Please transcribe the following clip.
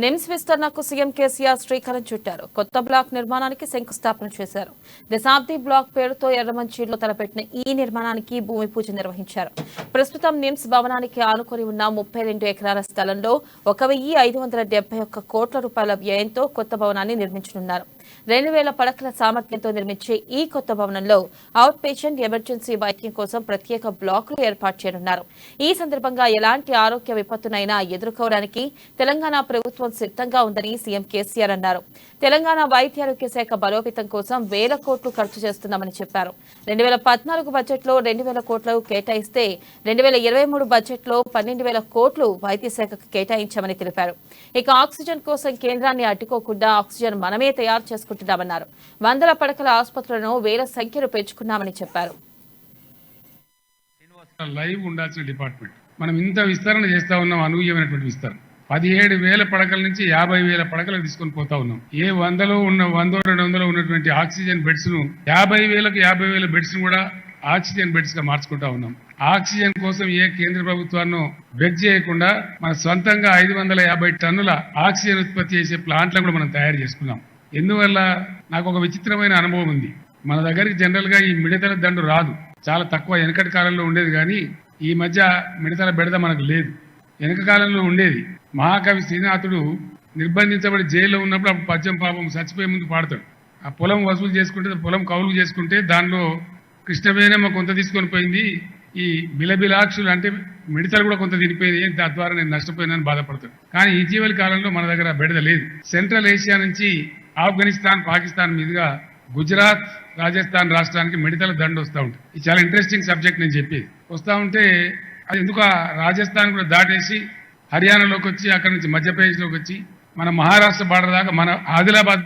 నిమ్స్ విస్తరణకు సీఎం కేసీఆర్ శ్రీకారం చుట్టారు. కొత్త బ్లాక్ నిర్మాణానికి శంకుస్థాపన చేశారు. దశాబ్ది బ్లాక్ పేరుతో ఎర్రమంచిలో తలపెట్టిన ఈ నిర్మాణానికి భూమి పూజ నిర్వహించారు. ప్రస్తుతం నిమ్స్ భవనానికి ఆనుకొని ఉన్న 32 ఎకరాల స్థలంలో 1,571 కోట్ల రూపాయల వ్యయంతో కొత్త భవనాన్ని నిర్మించనున్నారు. 2,000 పడకల సామర్థ్యంతో నిర్మించే ఈ కొత్త భవనంలో అవుట్ పేషెంట్ ఎమర్జెన్సీ వైద్యం కోసం ప్రత్యేక బ్లాకులు ఏర్పాటు చేయనున్నారు. ఈ సందర్భంగా ఎలాంటి ఆరోగ్య విపత్తునైనా ఎదుర్కోవడానికి తెలంగాణ ప్రభుత్వం సిద్ధంగా ఉందని సీఎం కేసీఆర్ అన్నారు. తెలంగాణ వైద్య ఆరోగ్య శాఖ బలోపేతం కోసం 1,000 కోట్లు ఖర్చు చేస్తున్నామని చెప్పారు. 2014 బడ్జెట్లో 2,000 కోట్లు కేటాయిస్తే 2023 బడ్జెట్లో 12,000 కోట్లు వైద్య శాఖకు కేటాయించామని తెలిపారు. ఇక ఆక్సిజన్ కోసం కేంద్రాన్ని అడ్డుకోకుండా ఆక్సిజన్ మనమే తయారు చేసుకుంటున్నామన్నారు. 100 పడకల ఆసుపత్రులను 1,000 సంఖ్యను పెంచుకున్నామని చెప్పారు. లైవ్ ఉండాల్సిన డిపార్ట్మెంట్ మనం ఇంత విస్తరణ చేస్తా ఉన్నాం. అనూహ్యమైనటువంటి విస్తరణ 17,000 పడకల నుంచి 50,000 పడకలకు తీసుకొని పోతా ఉన్నాం. ఏ 100లో ఉన్న 100-200 ఉన్నటువంటి ఆక్సిజన్ బెడ్స్ ను 50,000 బెడ్స్ ను కూడా ఆక్సిజన్ బెడ్స్ గా మార్చుకుంటా ఉన్నాం. ఆక్సిజన్ కోసం ఏ కేంద్ర ప్రభుత్వాన్ని బెగ్ చేయకుండా మన సొంతంగా 550 టన్నుల ఆక్సిజన్ ఉత్పత్తి చేసే ప్లాంట్లను కూడా మనం తయారు చేసుకున్నాం. ఎందువల్ల నాకు ఒక విచిత్రమైన అనుభవం ఉంది. మన దగ్గరికి జనరల్ గా ఈ మిడతల దండు రాదు, చాలా తక్కువ. వెనకటి కాలంలో ఉండేది, కానీ ఈ మధ్య మిడతల బెడద మనకు లేదు. వెనక కాలంలో ఉండేది. మహాకవి శ్రీనాథుడు నిర్బంధించబడి జైల్లో ఉన్నప్పుడు అప్పుడు పద్యం పాపం చచ్చిపోయే ముందు పాడతాడు. ఆ పొలం వసూలు చేసుకుంటే, పొలం కౌలు చేసుకుంటే దానిలో కృష్ణవేణమ్మ కొంత తీసుకొని పోయింది, ఈ బిలబిలాక్షులు అంటే మిడతలు కూడా కొంత తినిపోయింది, తద్వారా నేను నష్టపోయినాను బాధపడతాడు. కానీ ఇటీవలి కాలంలో మన దగ్గర బెడద లేదు. సెంట్రల్ ఏషియా నుంచి ఆఫ్ఘనిస్తాన్, పాకిస్తాన్ మీదుగా గుజరాత్, రాజస్థాన్ రాష్ట్రానికి మిడతల దండు వస్తూ ఉంటుంది. ఇది చాలా ఇంట్రెస్టింగ్ సబ్జెక్ట్. నేను చెప్పేది వస్తూ ఉంటే అది ఎందుకు రాజస్థాన్ కూడా దాటేసి హర్యానాలోకి వచ్చి అక్కడి నుంచి మధ్యప్రదేశ్లోకి వచ్చి మన మహారాష్ట్ర బార్డర్ దాకా, మన ఆదిలాబాద్